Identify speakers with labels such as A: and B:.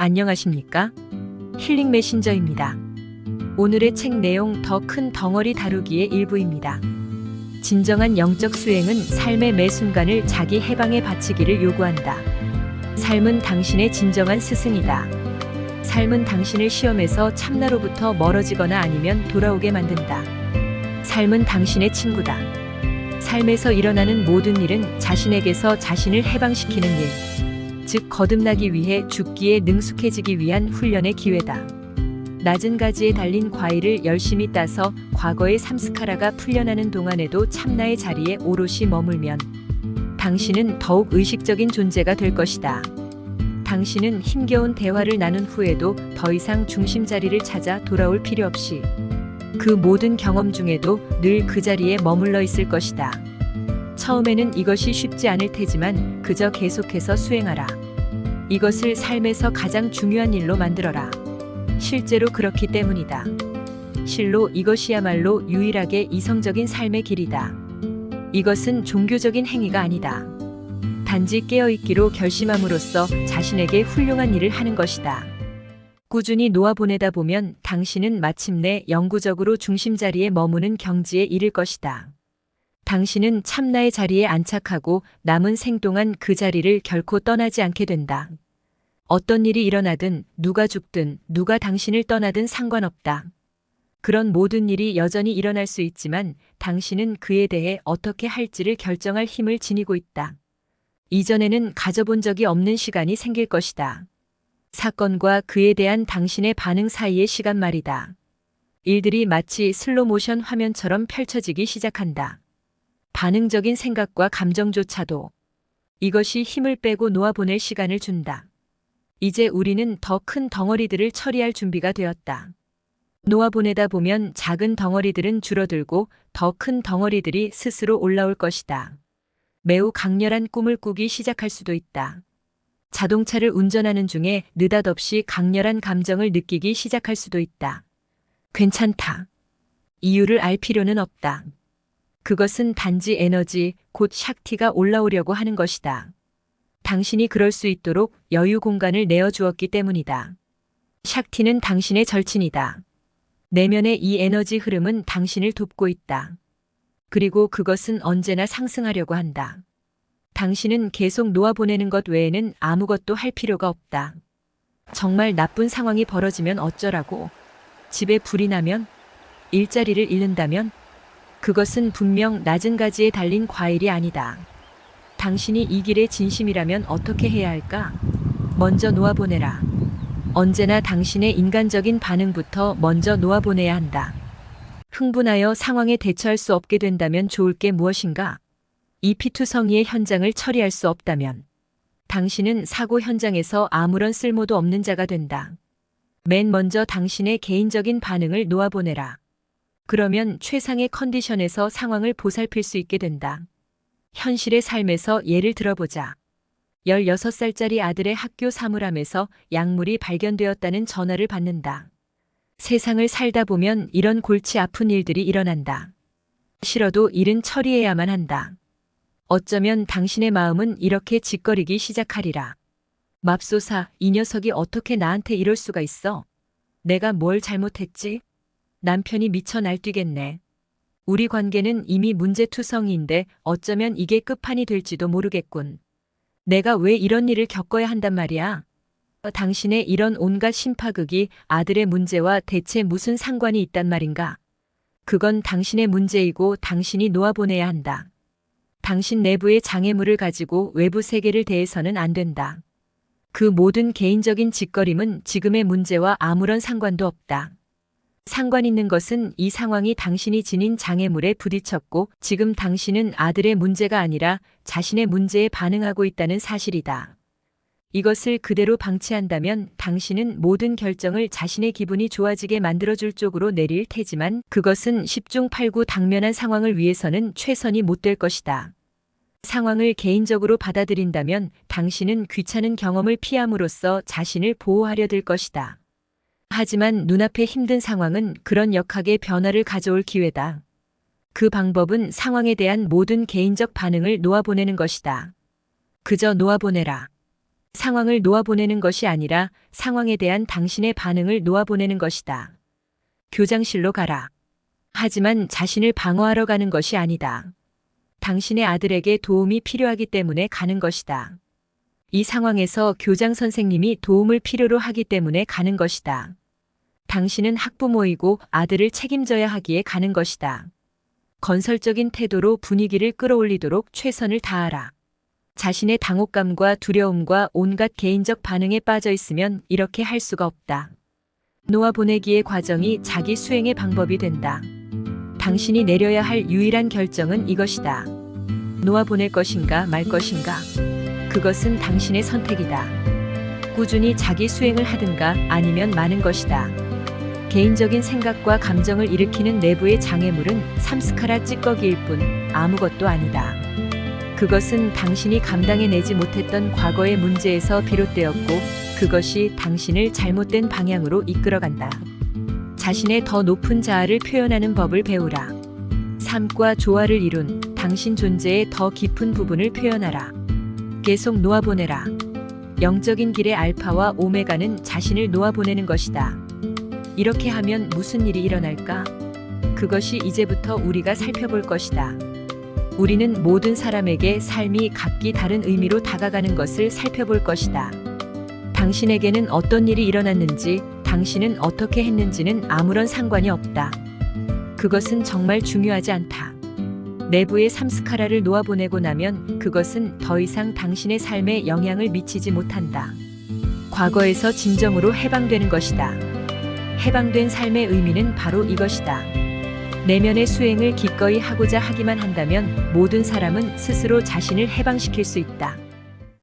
A: 안녕하십니까? 힐링 메신저입니다. 오늘의 책 내용 더 큰 덩어리 다루기의 일부입니다. 진정한 영적 수행은 삶의 매 순간을 자기 해방에 바치기를 요구한다. 삶은 당신의 진정한 스승이다. 삶은 당신을 시험에서 참나로부터 멀어지거나 아니면 돌아오게 만든다. 삶은 당신의 친구다. 삶에서 일어나는 모든 일은 자신에게서 자신을 해방시키는 일, 즉 거듭나기 위해 죽기에 능숙해지기 위한 훈련의 기회다. 낮은 가지에 달린 과일을 열심히 따서 과거의 삼스카라가 풀려나는 동안에도 참나의 자리에 오롯이 머물면 당신은 더욱 의식적인 존재가 될 것이다. 당신은 힘겨운 대화를 나눈 후에도 더 이상 중심 자리를 찾아 돌아올 필요 없이 그 모든 경험 중에도 늘 그 자리에 머물러 있을 것이다. 처음에는 이것이 쉽지 않을 테지만 그저 계속해서 수행하라. 이것을 삶에서 가장 중요한 일로 만들어라. 실제로 그렇기 때문이다. 실로 이것이야말로 유일하게 이성적인 삶의 길이다. 이것은 종교적인 행위가 아니다. 단지 깨어있기로 결심함으로써 자신에게 훌륭한 일을 하는 것이다. 꾸준히 놓아보내다 보면 당신은 마침내 영구적으로 중심자리에 머무는 경지에 이를 것이다. 당신은 참나의 자리에 안착하고 남은 생 동안 그 자리를 결코 떠나지 않게 된다. 어떤 일이 일어나든 누가 죽든 누가 당신을 떠나든 상관없다. 그런 모든 일이 여전히 일어날 수 있지만 당신은 그에 대해 어떻게 할지를 결정할 힘을 지니고 있다. 이전에는 가져본 적이 없는 시간이 생길 것이다. 사건과 그에 대한 당신의 반응 사이의 시간 말이다. 일들이 마치 슬로모션 화면처럼 펼쳐지기 시작한다. 반응적인 생각과 감정조차도. 이것이 힘을 빼고 놓아보낼 시간을 준다. 이제 우리는 더 큰 덩어리들을 처리할 준비가 되었다. 놓아보내다 보면 작은 덩어리들은 줄어들고 더 큰 덩어리들이 스스로 올라올 것이다. 매우 강렬한 꿈을 꾸기 시작할 수도 있다. 자동차를 운전하는 중에 느닷없이 강렬한 감정을 느끼기 시작할 수도 있다. 괜찮다. 이유를 알 필요는 없다. 그것은 단지 에너지, 곧 샥티가 올라오려고 하는 것이다. 당신이 그럴 수 있도록 여유 공간을 내어주었기 때문이다. 샥티는 당신의 절친이다. 내면의 이 에너지 흐름은 당신을 돕고 있다. 그리고 그것은 언제나 상승하려고 한다. 당신은 계속 놓아보내는 것 외에는 아무것도 할 필요가 없다. 정말 나쁜 상황이 벌어지면 어쩌라고? 집에 불이 나면? 일자리를 잃는다면? 그것은 분명 낮은 가지에 달린 과일이 아니다. 당신이 이 길의 진심이라면 어떻게 해야 할까? 먼저 놓아보내라. 언제나 당신의 인간적인 반응부터 먼저 놓아보내야 한다. 흥분하여 상황에 대처할 수 없게 된다면 좋을 게 무엇인가? 이 피투성이의 현장을 처리할 수 없다면 당신은 사고 현장에서 아무런 쓸모도 없는 자가 된다. 맨 먼저 당신의 개인적인 반응을 놓아보내라. 그러면 최상의 컨디션에서 상황을 보살필 수 있게 된다. 현실의 삶에서 예를 들어보자. 16살짜리 아들의 학교 사물함에서 약물이 발견되었다는 전화를 받는다. 세상을 살다 보면 이런 골치 아픈 일들이 일어난다. 싫어도 일은 처리해야만 한다. 어쩌면 당신의 마음은 이렇게 짓거리기 시작하리라. 맙소사, 이 녀석이 어떻게 나한테 이럴 수가 있어? 내가 뭘 잘못했지? 남편이 미쳐 날뛰겠네. 우리 관계는 이미 문제투성이인데 어쩌면 이게 끝판이 될지도 모르겠군. 내가 왜 이런 일을 겪어야 한단 말이야? 당신의 이런 온갖 심파극이 아들의 문제와 대체 무슨 상관이 있단 말인가? 그건 당신의 문제이고 당신이 놓아보내야 한다. 당신 내부의 장애물을 가지고 외부 세계를 대해서는 안 된다. 그 모든 개인적인 짓거림은 지금의 문제와 아무런 상관도 없다. 상관 있는 것은 이 상황이 당신이 지닌 장애물에 부딪혔고 지금 당신은 아들의 문제가 아니라 자신의 문제에 반응하고 있다는 사실이다. 이것을 그대로 방치한다면 당신은 모든 결정을 자신의 기분이 좋아지게 만들어줄 쪽으로 내릴 테지만 그것은 10중 8구 당면한 상황을 위해서는 최선이 못 될 것이다. 상황을 개인적으로 받아들인다면 당신은 귀찮은 경험을 피함으로써 자신을 보호하려 들 것이다. 하지만 눈앞의 힘든 상황은 그런 역학의 변화를 가져올 기회다. 그 방법은 상황에 대한 모든 개인적 반응을 놓아보내는 것이다. 그저 놓아보내라. 상황을 놓아보내는 것이 아니라 상황에 대한 당신의 반응을 놓아보내는 것이다. 교장실로 가라. 하지만 자신을 방어하러 가는 것이 아니다. 당신의 아들에게 도움이 필요하기 때문에 가는 것이다. 이 상황에서 교장 선생님이 도움을 필요로 하기 때문에 가는 것이다. 당신은 학부모이고 아들을 책임져야 하기에 가는 것이다. 건설적인 태도로 분위기를 끌어올리도록 최선을 다하라. 자신의 당혹감과 두려움과 온갖 개인적 반응에 빠져 있으면 이렇게 할 수가 없다. 놓아보내기의 과정이 자기 수행의 방법이 된다. 당신이 내려야 할 유일한 결정은 이것이다. 놓아보낼 것인가 말 것인가. 그것은 당신의 선택이다. 꾸준히 자기 수행을 하든가 아니면 마는 것이다. 개인적인 생각과 감정을 일으키는 내부의 장애물은 삼스카라 찌꺼기일 뿐 아무것도 아니다. 그것은 당신이 감당해내지 못했던 과거의 문제에서 비롯되었고 그것이 당신을 잘못된 방향으로 이끌어간다. 자신의 더 높은 자아를 표현하는 법을 배우라. 삶과 조화를 이룬 당신 존재의 더 깊은 부분을 표현하라. 계속 놓아보내라. 영적인 길의 알파와 오메가는 자신을 놓아보내는 것이다. 이렇게 하면 무슨 일이 일어날까? 그것이 이제부터 우리가 살펴볼 것이다. 우리는 모든 사람에게 삶이 각기 다른 의미로 다가가는 것을 살펴볼 것이다. 당신에게는 어떤 일이 일어났는지, 당신은 어떻게 했는지는 아무런 상관이 없다. 그것은 정말 중요하지 않다. 내부의 삼스카라를 놓아보내고 나면 그것은 더 이상 당신의 삶에 영향을 미치지 못한다. 과거에서 진정으로 해방되는 것이다. 해방된 삶의 의미는 바로 이것이다. 내면의 수행을 기꺼이 하고자 하기만 한다면 모든 사람은 스스로 자신을 해방시킬 수 있다.